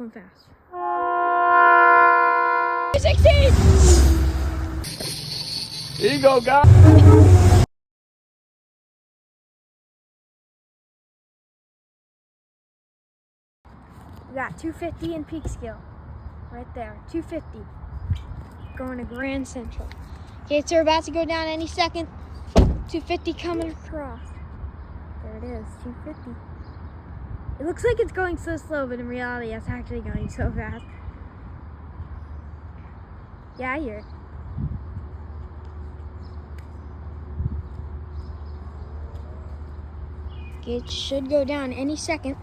going fast. 16! Here you go, guys. We got 250 in Peekskill. Right there, 250. Going to Grand Central. Gates are about to go down any second. 250 coming across. There it is, 250. It looks like it's going so slow, but in reality, it's actually going so fast. Yeah, I hear it. Gates should go down any second.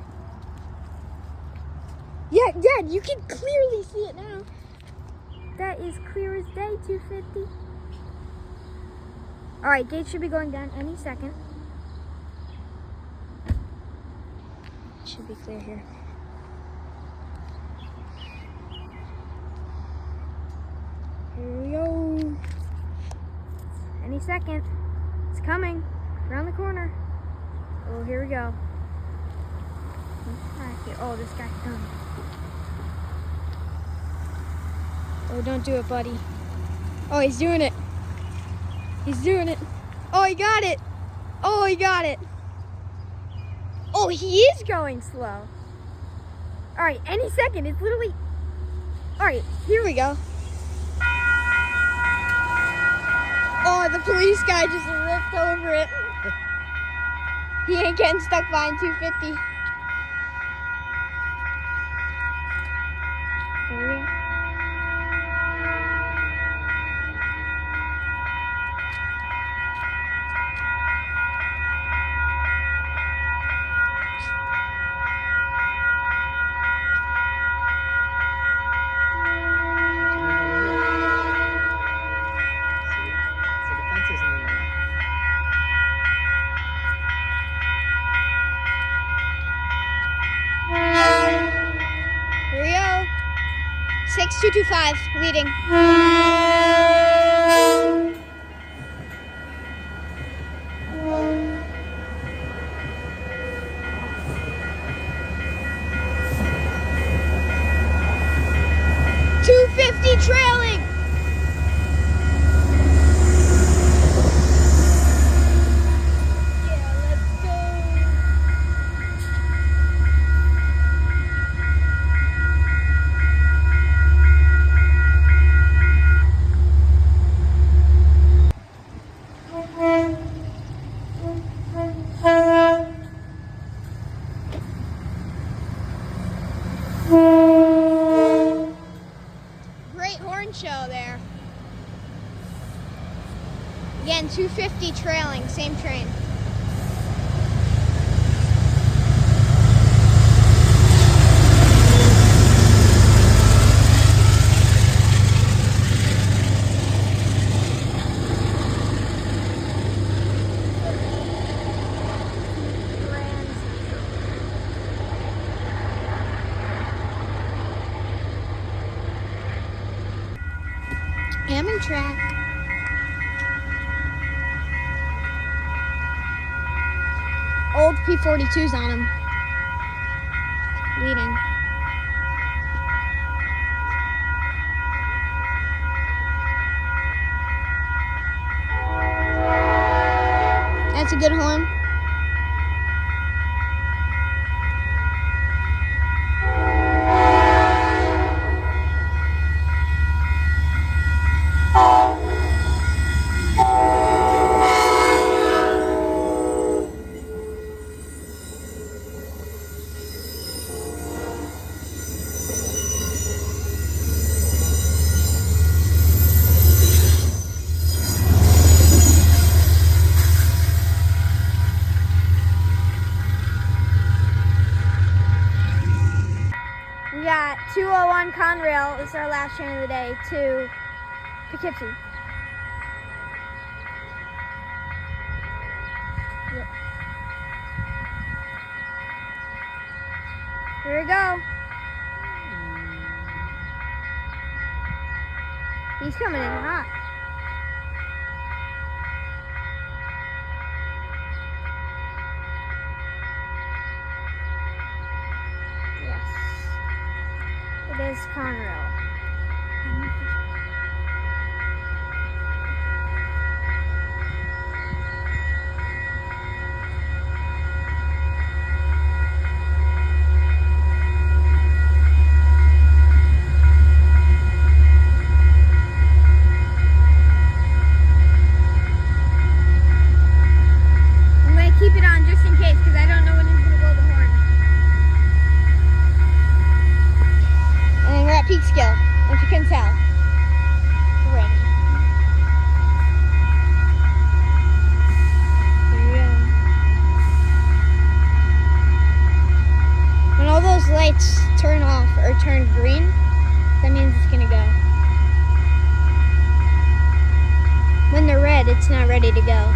Yeah, Dad, you can clearly see it now. That is clear as day, 250. All right, gates should be going down any second. Should be clear here. Here we go. Any second. It's coming. Around the corner. Oh, here we go. Oh, this guy's done. Oh, don't do it, buddy. Oh, he's doing it. He's doing it. Oh, he got it. Oh, he got it. Oh, he is going slow. All right, any second. It's literally... All right, here we go. Oh, the police guy just ripped over it. He ain't getting stuck behind 250. Here we go. Here we go. 6225 leading. Trailing. Yeah, let's go. Great horn show there. Again, 250 trailing, same train. Track. Old P42's on him. Leading. That's a good horn. We got 201 Conrail. This is our last train of the day to Poughkeepsie. Yep. Here we go. He's coming in hot. It is Conrail. I'm going to keep it on just in case because I don't know when he's going to blow the horn. And we're at Peekskill, if you can tell. We're ready. Here we go. When all those lights turn off or turn green, that means it's gonna go. When they're red, it's not ready to go.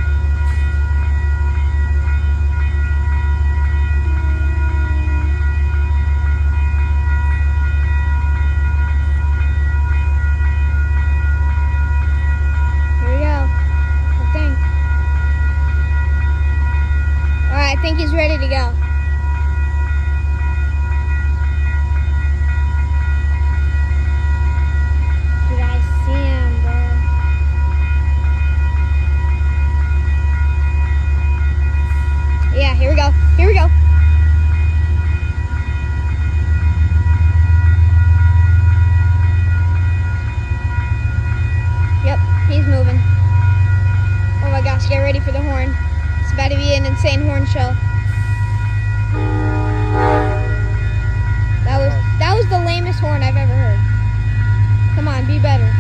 I think he's ready to go. Did I see him, bro? Yeah, here we go. Here we go. Yep, he's moving. Oh my gosh, get ready for the horn. It's about to be an insane horn show. That was the lamest horn I've ever heard. Come on, be better.